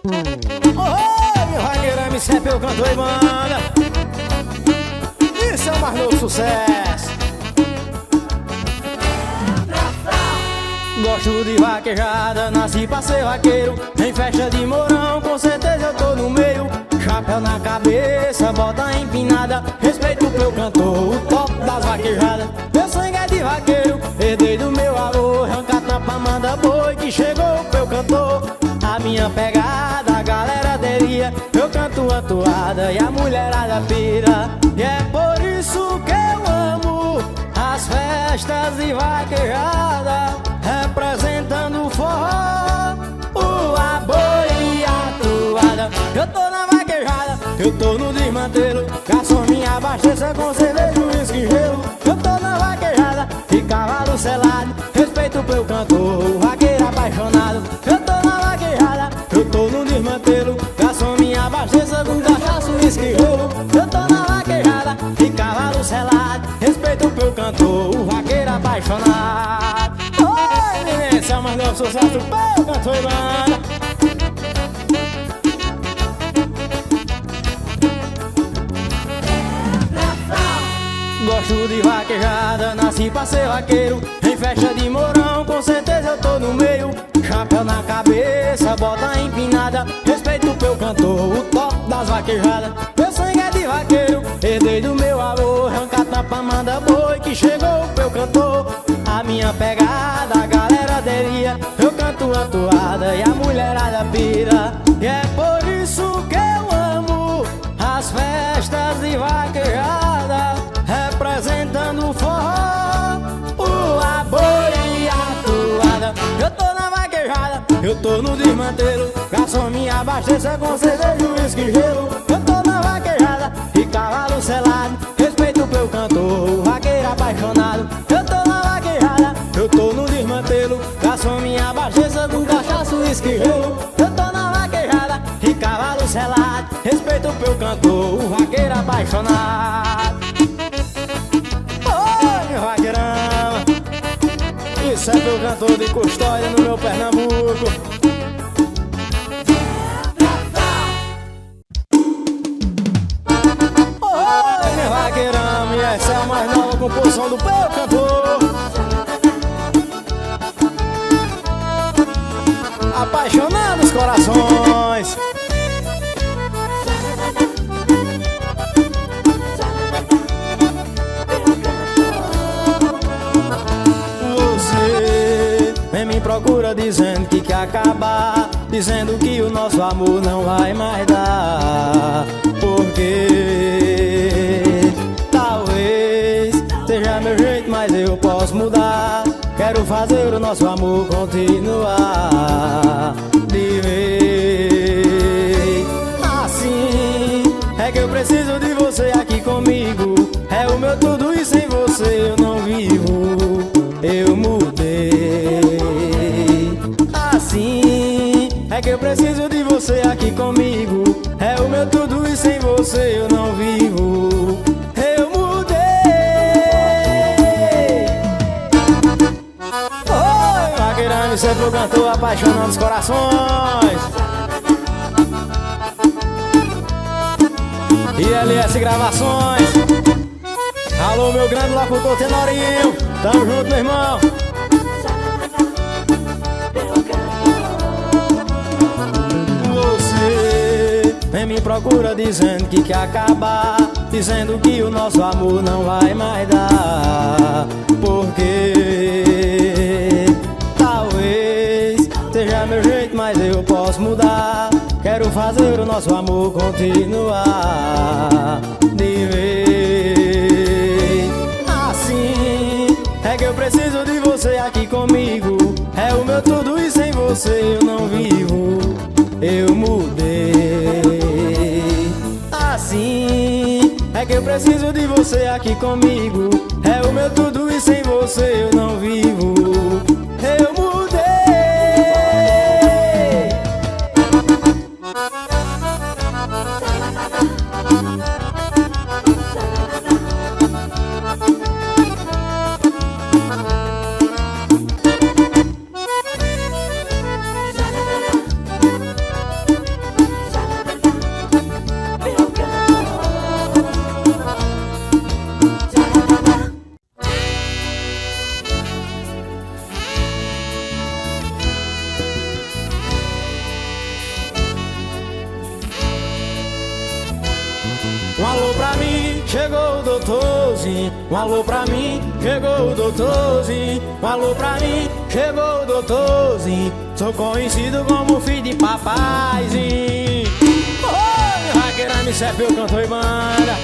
Oi, vaqueira, me sepe, eu canto e banda. Isso é o mais novo sucesso. Gosto de vaquejada, nasci pra ser vaqueiro. Em festa de Mourão, com certeza eu tô no meio. Chapéu na cabeça, bota empinada. Respeito pro cantor, o top das vaquejadas. Meu sangue é de vaqueiro, herdei do meu avô. Arranca tampa, manda boi, que chegou pro cantor. A minha pegada, a galera aderia. Eu canto a toada e a mulherada pira. E é por isso que eu amo as festas de vaquejada, representando o forró, o aboi e a toada. Eu tô na vaquejada, eu tô no desmantelo. Garçom, me abasteça com cerveja, uísque e gelo. Eu tô na vaquejada e cavalo selado. Respeito pro cantor, o vaqueiro apaixonado. Eu tô na vaquejada, eu tô no desmantelo. Garçom, me abasteça com cachaça, uísque e gelo. Eu tô na vaquejada e cavalo selado. Respeito pro cantor, o vaqueiro apaixonado. Oi, esse é o mais novo sucesso pro cantor e banda. Gosto de vaquejada, nasci pra ser vaqueiro. Em festa de Mourão, com certeza eu tô no meio. Chapéu na cabeça, bota empinada. Respeito pro cantor, o top das vaquejadas. Meu sangue é de vaqueiro, herdei do meu avô. Arranca tampa, manda boi, que chegou pro cantor. A minha pegada, a galera aderia. Eu canto a toada e a mulherada pira. E é por isso que eu amo as festas de vaquejada, representando o forró, o aboi e a toada. Eu tô na vaquejada, eu tô no desmantelo. Garçom, me abasteça com cerveja, uísque e gelo. Eu tô na vaquejada e cavalo selado. Respeito pro cantor, o vaqueiro apaixonado. Eu tô na vaquejada, eu tô no desmantelo. Garçom, me abasteça com cachaça, uísque e gelo. Eu tô na vaquejada e cavalo selado. Respeito pro cantor, o vaqueiro apaixonado. Vaqueirama, isso é pro cantor de Custódia no meu Pernambuco. Oi, minha vaqueirama, e essa é a mais nova composição do meu cantor. Apaixonando os corações. Me procura dizendo que quer acabar, dizendo que o nosso amor não vai mais dar. Porque talvez seja meu jeito, mas eu posso mudar. Quero fazer o nosso amor continuar de vez. Assim é que eu preciso de você aqui comigo. É o meu tudo e sem você eu não vivo. Eu mudei. Assim é que eu preciso de você aqui comigo. É o meu tudo e sem você eu não vivo. Eu mudei. Oi, vaqueirama, sempre o cantor apaixonando os corações. ILS Gravações. Alô, meu grande locutor Tenorinho. Tamo junto, meu irmão. Você vem me procura dizendo que quer acabar, dizendo que o nosso amor não vai mais dar. Porque talvez seja meu jeito, mas eu posso mudar. Quero fazer o nosso amor continuar de vez. Assim é que eu preciso de você aqui comigo. É o meu tudo e sem você eu não vivo. Eu mudei. Assim é que eu preciso de você aqui comigo. É o meu tudo e sem você eu não vivo. Eu mudei. doutorzinho, um alô pra mim, chegou o doutorzinho. Um alô pra mim, chegou o doutorzinho. Sou conhecido como filho de papaizinho. Oi, vaqueira, me serve, eu canto e banda.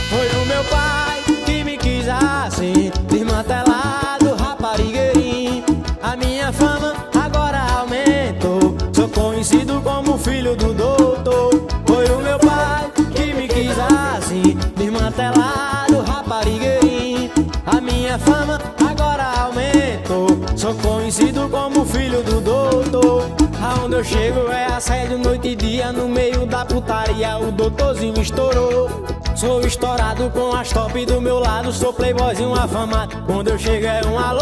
Foi o meu pai que me quis assim, desmantelado, raparigueirinho. A minha fama agora aumentou, sou conhecido como filho do doutor. Foi o meu pai que me quis assim, desmantelado, raparigueirinho. A minha fama agora aumentou, sou conhecido como filho do doutor. Aonde eu chego é assédio noite e dia, no meio da putaria o doutorzinho estourou. Sou estourado com as top do meu lado, sou playboyzinho afamado. Quando eu chego é um alô.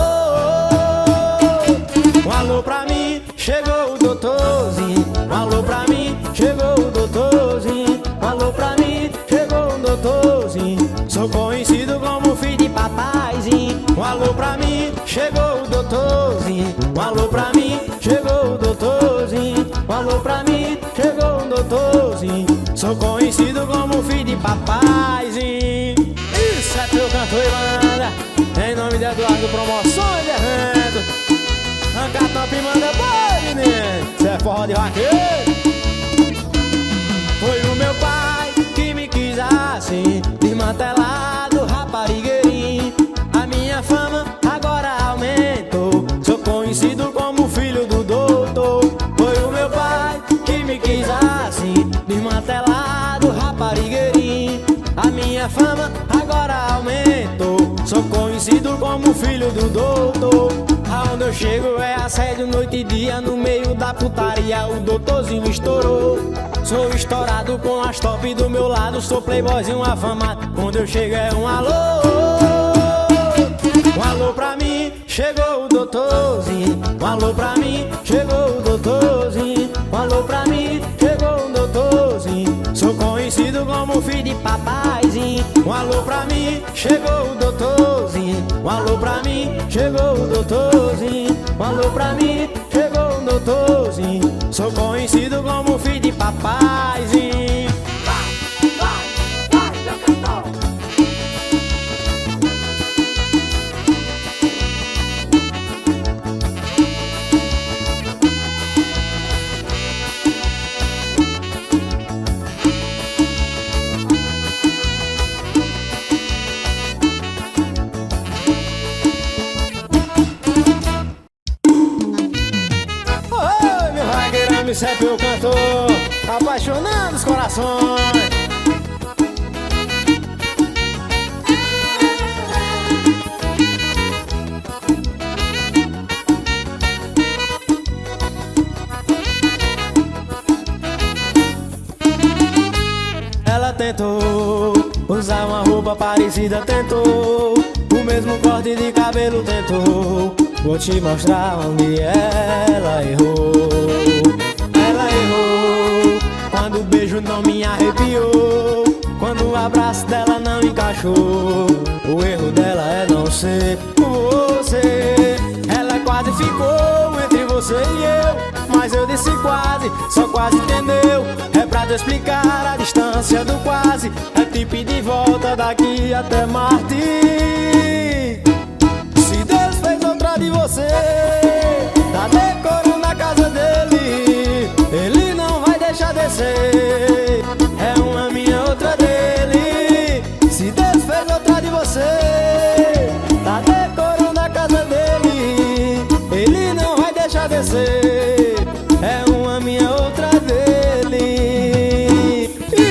Um alô pra mim, chegou o doutorzinho. Um alô pra mim, chegou o doutorzinho. Um alô pra mim, chegou o doutorzinho. Sou conhecido como filho de papaizinho. Um alô pra mim, chegou o doutorzinho. Um alô pra mim, chegou o doutorzinho. Um alô pra mim, chegou o doutorzinho. Sou conhecido como filho de papaizinho. Isso é teu cantor e banda, em nome de Eduardo Promoções de Eventos. Arranca top e manda boi, menino, cê é forró de vaqueiro. Foi o meu pai que me quis assim, desmantelado, raparigueirinho. A minha fama agora aumentou, sou conhecido como filho do doutor. Foi o meu pai que me quis assim, desmantelado, raparigueirinho. A minha fama agora aumentou, sou conhecido como filho do doutor. Aonde eu chego é assédio noite e dia, no meio da putaria o doutorzinho estourou. Sou estourado com as top do meu lado, sou playboyzinho afamado. Quando eu chego é um alô. Um alô pra mim, chegou o doutorzinho. Um alô pra mim, chegou o doutorzinho. Um alô pra mim, chegou o doutorzinho. Sou conhecido como filho de papaizinho. Um alô pra mim, chegou o doutorzinho. Um alô pra mim, chegou o doutorzinho. Um alô pra mim, chegou o doutorzinho. Sou conhecido como filho de papaizinho. Sempre eu cantor, apaixonando os corações. Ela tentou usar uma roupa parecida, tentou o mesmo corte de cabelo, tentou. Vou te mostrar onde ela errou. Ela errou quando o beijo não me arrepiou, quando o abraço dela não encaixou. O erro dela é não ser você. Ela quase ficou entre você e eu, mas eu disse quase, só quase entendeu. É pra te explicar a distância do quase, é te pedir volta daqui até Marte. Se Deus fez outra de você, tá decorando a casa dele, ele não vai deixar descer. É uma minha, outra dele. Se Deus fez outra de você, tá decorando a casa dele, ele não vai deixar descer. É uma minha, outra dele.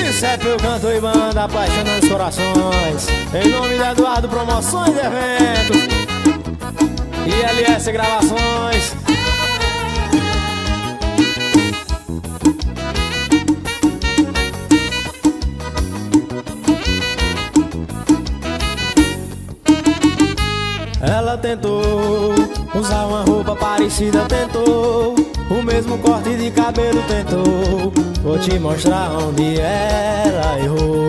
Isso é teu canto e banda, apaixonando os corações, em nome de Eduardo Promoções e Eventos e LS Gravações. Ela tentou usar uma roupa parecida, tentou o mesmo corte de cabelo, tentou. Vou te mostrar onde ela errou.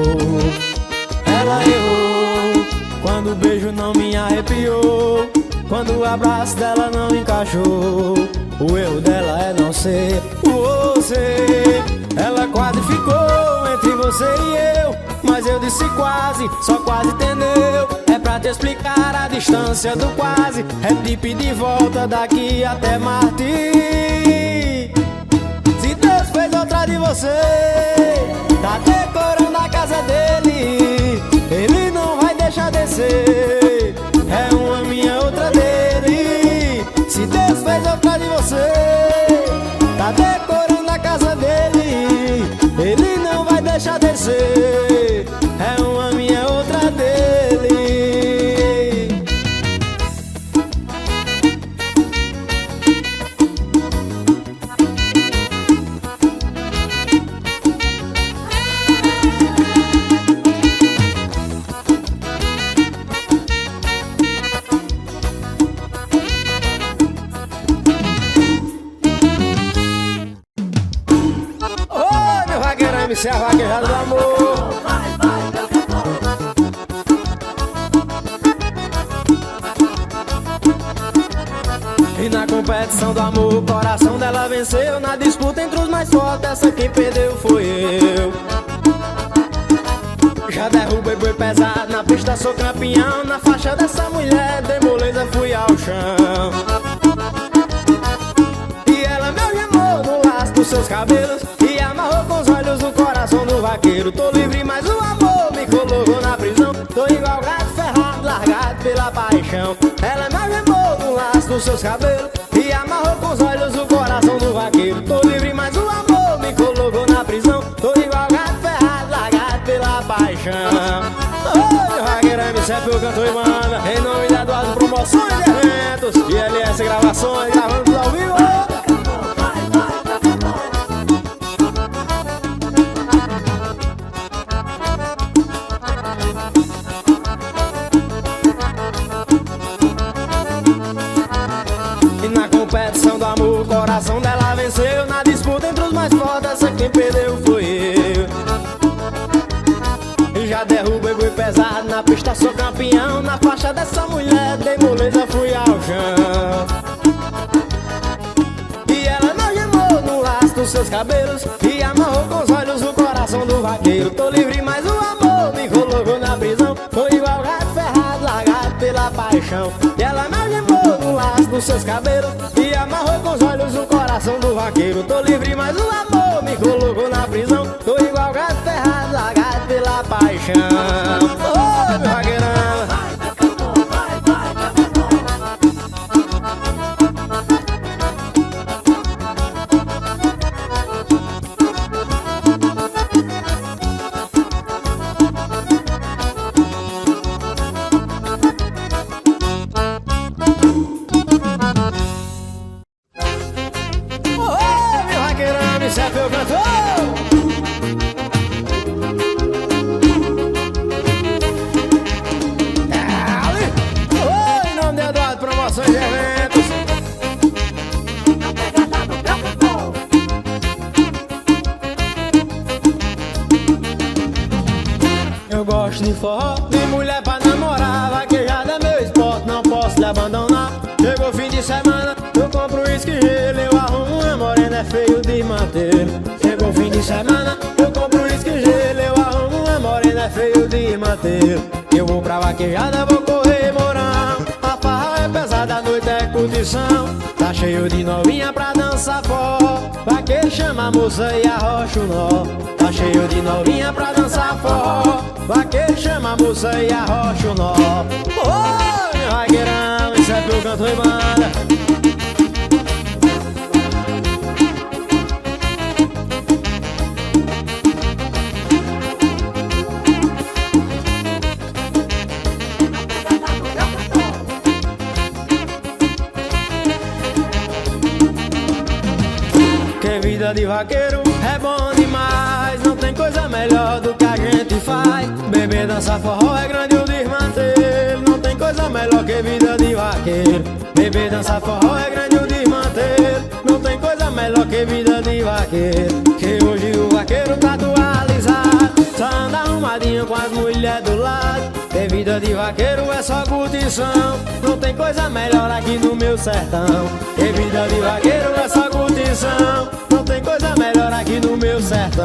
Ela errou quando o beijo não me arrepiou, quando o abraço dela não encaixou. O erro dela é não ser você. Ela quase ficou entre você e eu, mas eu disse quase, só quase, entendeu? É pra te explicar a distância do quase, é de pedir volta daqui até Marte. Se Deus fez outra de você, tá decorando a casa dele, ele não vai deixar descer. É uma minha, outra dele. Se Deus fez outra de você, tá decorando a casa dele, ele não vai deixar descer. É uma minha, outra dele. MC, a vaquejada do amor. E na competição do amor, o coração dela venceu. Na disputa entre os mais fortes, essa quem perdeu foi eu. Já derrubei boi pesado, na pista sou campeão. Na faixa dessa mulher, de moleza fui ao chão. E ela me algemou no laço dos seus cabelos e amarrou com os olhos o coração do vaqueiro. Tô livre, mas o amor me colocou na prisão. Tô igual gato ferrado, largado pela paixão. Ela me algemou no laço dos seus cabelos e amarrou com os olhos o coração do vaqueiro. Tô livre, mas o amor me colocou na prisão. Tô igual gato ferrado, largado pela paixão. Oi, vaqueiro MC, eu canto e manda. Em nome da Eduardo Promoções e Eventos e LS Gravações, gravando tudo ao vivo. Competição do amor, o coração dela venceu. Na disputa entre os mais fortes, essa quem perdeu foi eu. E já derrubei boi pesado, na pista sou campeão. Na faixa dessa mulher, dei moleza, fui ao chão. E ela me algemou no laço dos seus cabelos e amarrou com os olhos o coração do vaqueiro. Tô livre, mas o amor me colocou na prisão. Tô igual gato ferrado, largado pela paixão. E ela me algemou no laço dos seus cabelos e amarrou com os olhos o coração do vaqueiro. Tô livre, mas o amor me colocou na prisão. Tô igual gato ferrado, largado pela paixão. Ô, meu vaqueirão. Eu canto. Oi, em nome de Eduardo Promoções e Eventos. Eu gosto de forró, de mulher pra namorar. Vaquejada é meu esporte, não posso lhe abandonar. Chegou fim de semana, eu compro uísque e gelo. Eu arrumo uma morena, é feio de manter. Chegou fim de semana, eu compro uísque e gelo. Eu arrumo uma morena, é feio de manter. Eu vou pra vaquejada, vou correr morão. A farra é pesada, a noite é curtição. Tá cheio de novinha pra dançar forró. Vaqueiro chama a moça e arrocha o nó. Tá cheio de novinha pra dançar forró. Vaqueiro chama a moça e arrocha o nó. Oi, meu vaqueirão, isso é que eu canto e manda. Que vida de vaqueiro é bom demais. Não tem coisa melhor do que a gente faz. Beber, dançar forró é grande o desmanter. Não tem coisa melhor que vida de vaqueiro. Beber, dançar forró é grande o desmanter. Não tem coisa melhor que vida de vaqueiro. Que hoje o vaqueiro tá atualizado, só anda arrumadinho com as mulheres do lado. Tem vida de vaqueiro é só curtição, não tem coisa melhor aqui no meu sertão. Que vida de vaqueiro é só curtição, não tem coisa melhor aqui no meu sertão.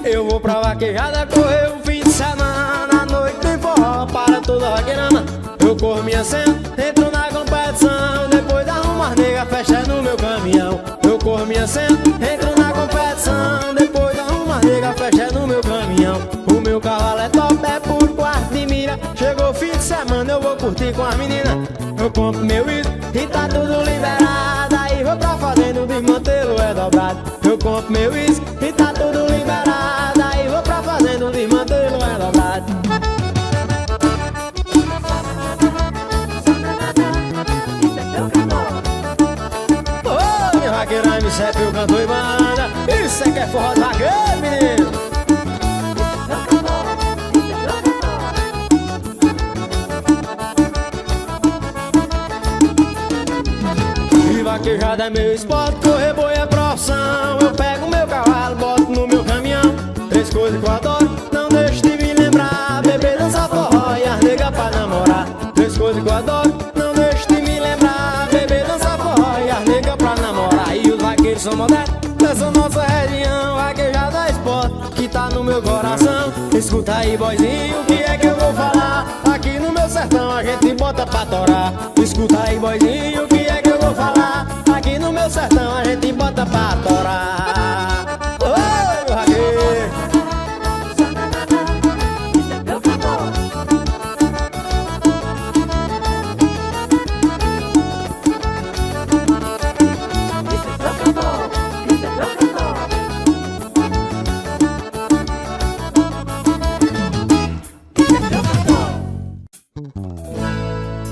Eu vou pra vaquejada correr o fim de semana, à noite tem forró para toda vaqueirama. Eu corro minha cena, entro na competição, depois arrumo as nega, fecha no meu caminhão. Eu corro minha cena, entro na competição, depois arrumo as nega, fecha no meu caminhão. O meu cavalo é top, é por quarto de mira. Chegou o fim de semana, eu vou curtir com as meninas. Eu compro meu uísque e tá tudo liberado, aí vou pra fazenda, o desmantelo é dobrado. Eu compro meu uísque e tá tudo liberado, aí vou pra fazenda, o desmantelo é dobrado. Ô, minha vaqueira, me serve o cantor e banda. Isso é que é forró do vaqueiro, menino. Vaquejada é meu esporte, correr boi é profissão. Eu pego meu cavalo, boto no meu caminhão. Três coisas que eu adoro, não deixo de me lembrar: beber, dançar forró e as nega pra namorar. Três coisas que eu adoro, não deixo de me lembrar: beber, dançar forró e as nega pra namorar. E os vaqueiros são modernos dessa nossa região. Vaquejada é esporte que tá no meu coração. Escuta aí, boizinho, o que é que eu vou falar? Aqui no meu sertão a gente bota pra torar. Escuta aí, boizinho, o que é que eu vou falar? Aqui no meu sertão a gente bota pra torar. Oi, meu vaqueiro.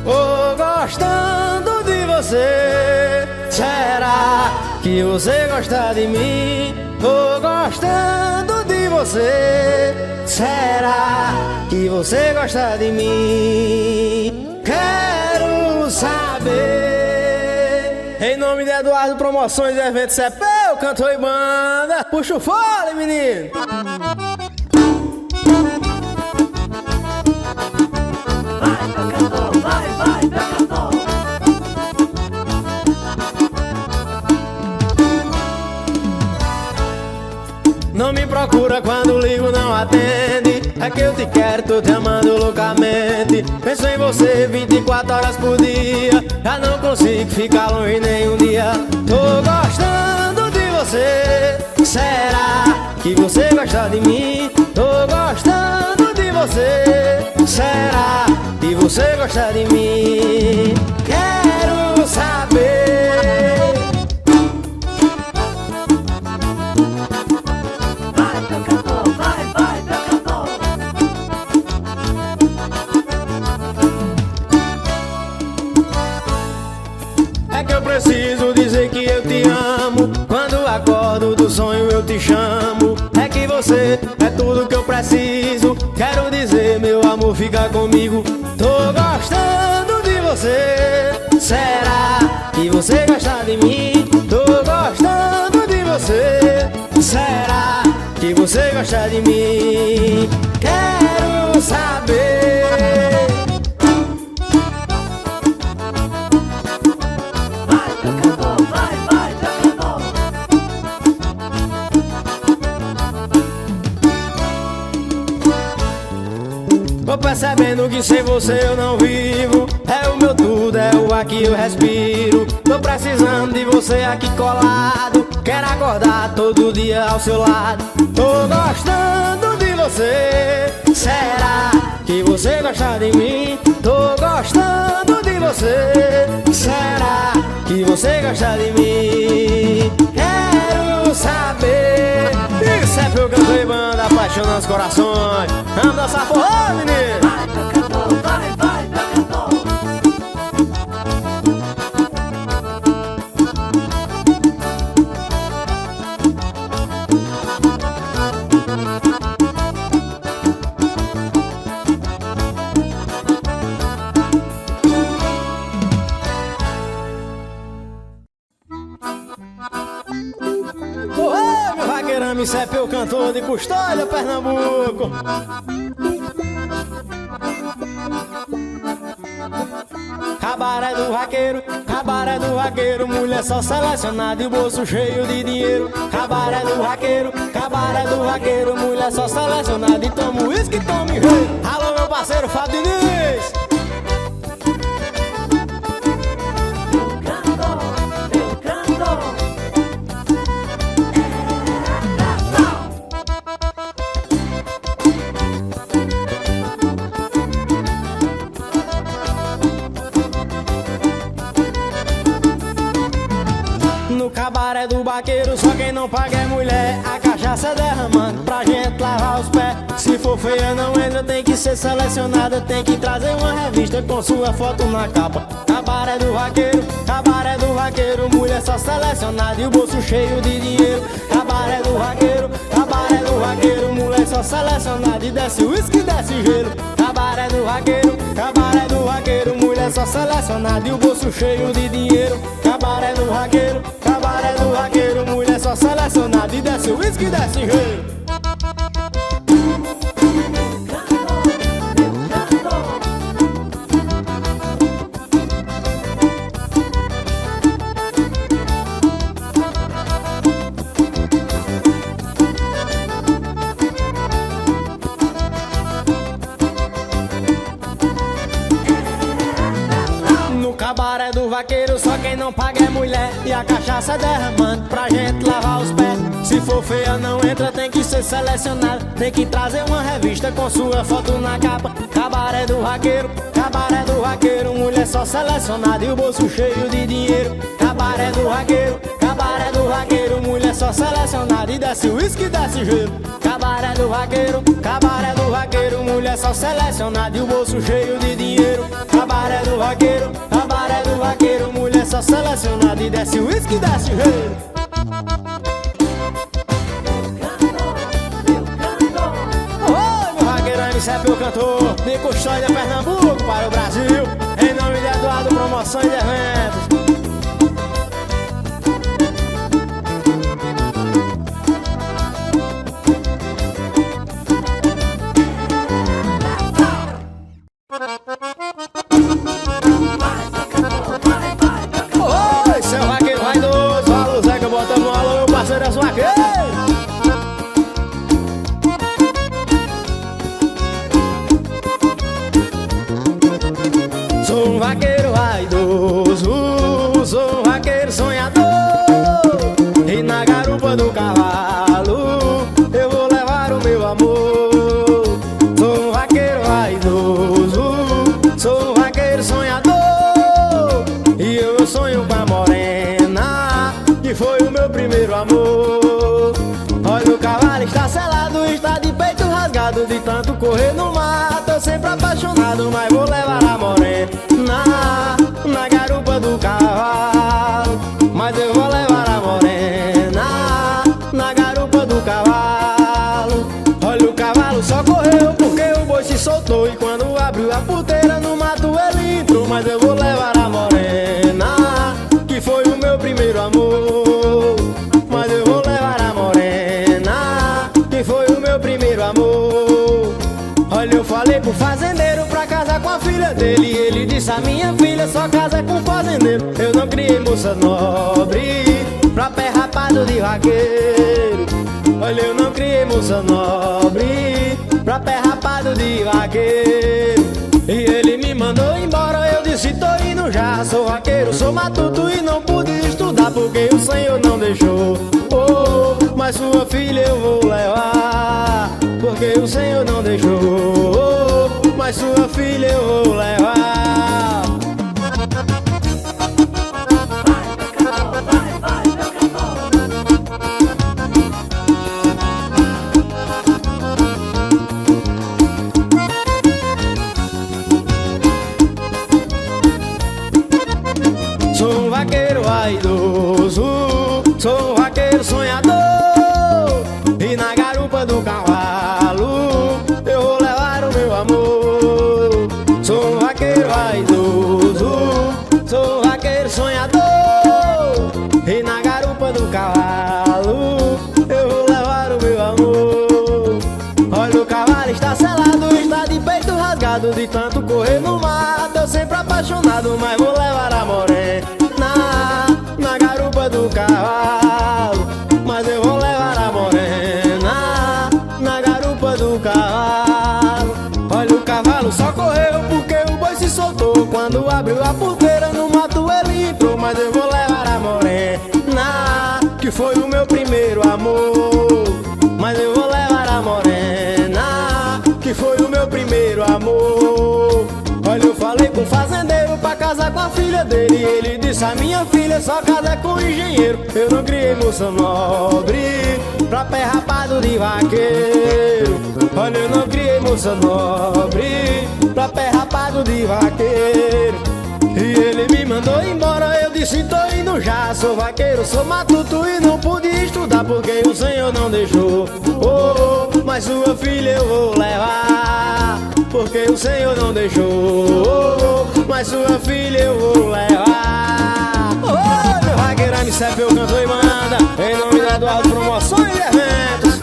Ô, gostando de você, será que você gosta de mim? Tô gostando de você, será que você gosta de mim? Quero saber. Em nome de Eduardo Promoções e Eventos Cepeu, cantor e banda, puxa o fole, menino. Não me procura quando ligo, não atende. É que eu te quero, tô te amando loucamente. Penso em você 24 horas por dia, já não consigo ficar longe nem um dia. Tô gostando de você, será que você gosta de mim? Tô gostando de você, será que você gosta de mim? Quero saber. É que eu preciso dizer que eu te amo. Quando acordo do sonho eu te chamo. É que você é tudo que eu preciso. Quero dizer, meu amor, fica comigo. Tô gostando de você, será que você gosta de mim? Tô gostando de você, será que você gosta de mim? Quero saber. Tô percebendo que sem você eu não vivo. É o meu tudo, é o ar que eu respiro. Tô precisando de você aqui colado. Quero acordar todo dia ao seu lado. Tô gostando de você. você. Será que você gosta de mim? Tô gostando de você. Será que você gosta de mim? Quero saber. Isso é pro cantor e banda apaixonando os corações. Vamos dançar forró, menino. Vai, meu cantor, vai, meu cantor. Ô, meu vaqueirão, isso é pro cantor de Custódia, Pernambuco. Cabaré do vaqueiro, mulher só selecionada e o bolso cheio de dinheiro. Cabaré do vaqueiro, mulher só selecionada e toma uísque, toma rei. Alô, meu parceiro Fábio Diniz. Meu cantor, meu cantor. No cabaré do vaqueiro, só quem não paga é mulher. A cachaça derramando pra gente lavar os pés. Se for feia não entra, tem que ser selecionada. Tem que trazer uma revista com sua foto na capa. Cabaré do vaqueiro, mulher só selecionada e o bolso cheio de dinheiro. Cabaré do vaqueiro, mulher só selecionada e desce uísque, desce gelo. Cabaré do vaqueiro, mulher só selecionada e o bolso cheio de dinheiro. Cabaré do vaqueiro, mulher só selecionada e desce uísque, desce gelo. Cabaré do vaqueiro, só quem não paga é mulher. E a cachaça derramando pra gente lavar os pés. Se for feia não entra, tem que ser selecionada. Tem que trazer uma revista com sua foto na capa. Cabaré do vaqueiro, mulher só selecionada e o bolso cheio de dinheiro. Cabaré do vaqueiro, mulher só selecionada e desce uísque, desce gelo. Cabaré do vaqueiro, mulher só selecionada e o bolso cheio de dinheiro. Cabaré do vaqueiro, mulher só selecionada e desce uísque, desce gelo. Oi, meu vaqueirão, isso é meu cantor de Custódia, Pernambuco para o Brasil. Em nome de Eduardo Promoções e Eventos. Oi, seu vaqueiro vaidoso, alô Zeca, bota a mão, alô meu parceiro, é vaqueiro. Sou um vaqueiro vaidoso, sou um vaqueiro sonhador. E na garupa do cavalo eu vou levar o meu amor. Sou um vaqueiro vaidoso, sou um vaqueiro sonhador. E eu sonho com a morena, que foi o meu primeiro amor. Olha, o cavalo está selado, está de peito rasgado, de tanto correr no mar. Tô sempre apaixonado, mas vou levar a morena na garupa do cavalo. Mas eu vou levar a morena na garupa do cavalo. Olha, o cavalo só correu porque o boi se soltou. E quando abriu a porteira no mato ele entrou. Mas eu vou levar a morena, que foi o meu primeiro amor. Mas eu vou levar a morena, que foi o meu primeiro amor. Olha, eu falei pro fazendeiro pra casar com a filha dele. E ele disse, a minha filha só casa com fazendeiro. Eu não criei moça nobre pra pé rapado de vaqueiro. Olha, eu não criei moça nobre pra pé rapado de vaqueiro. E ele me mandou embora, eu disse, tô indo já. Sou vaqueiro, sou matuto e não pude estudar porque o Senhor não deixou. Oh, mas sua filha eu vou levar, porque o o Senhor não deixou, mas sua filha eu vou levar. Sou um vaqueiro vaidoso, sou um vaqueiro sonhador, e na garupa do cavalo eu vou levar o meu amor. Sou um vaqueiro vaidoso, sou um vaqueiro sonhador, e na garupa do cavalo eu vou levar o meu amor. Olha, o cavalo está selado, está de peito rasgado, de tanto correr no mato. Eu sempre apaixonado, mas vou levar a morena na garupa do cavalo. Mas eu vou levar a morena na garupa do cavalo. Olha, o cavalo só correu porque o boi se soltou. Quando abriu a porteira no mato ele entrou. Mas eu vou levar a morena, que foi o meu primeiro amor. Mas eu vou levar a morena, que foi o meu primeiro amor. Olha, eu falei com o fazendeiro pra casar com a filha dele, e ele disse: a minha filha só casa com o engenheiro. Eu não criei moça nobre pra pé rapado de vaqueiro. Olha, eu não criei moça nobre pra pé rapado de vaqueiro. E ele me mandou embora, eu disse: tô indo já. Sou vaqueiro, sou matuto e não pude estudar porque o Senhor não deixou. Oh, mas sua filha eu vou levar, porque o Senhor não deixou. Mas sua filha eu vou levar. Oh, meu vaqueiro MCP, eu canto e manda, em nome da Eduardo Promoções e Eventos.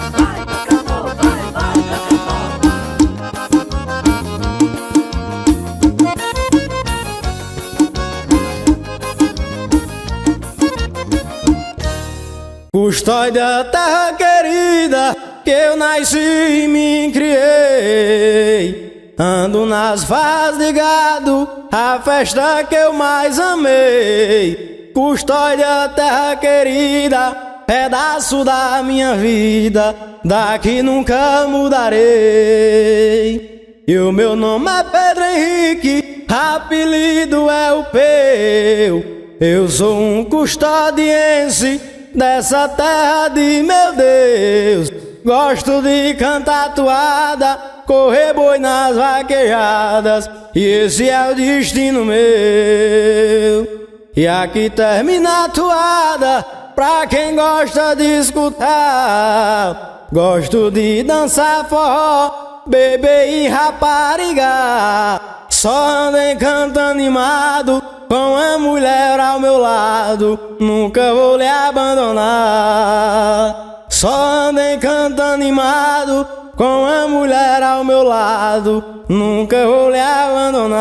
Custódia, terra querida, que eu nasci e me criei. Ando nas vaz de gado, a festa que eu mais amei. Custódia, terra querida, pedaço da minha vida, daqui nunca mudarei. E o meu nome é Pedro Henrique, apelido é o Peu. Eu sou um custodiense dessa terra de meu Deus. Gosto de cantar toada, correr boi nas vaquejadas, e esse é o destino meu. E aqui termina a toada, pra quem gosta de escutar. Gosto de dançar forró, beber e rapariga. Só andei cantando animado, com a mulher ao meu lado, nunca vou lhe abandonar. Só andei cantando animado, com a mulher ao meu lado, nunca vou lhe abandonar.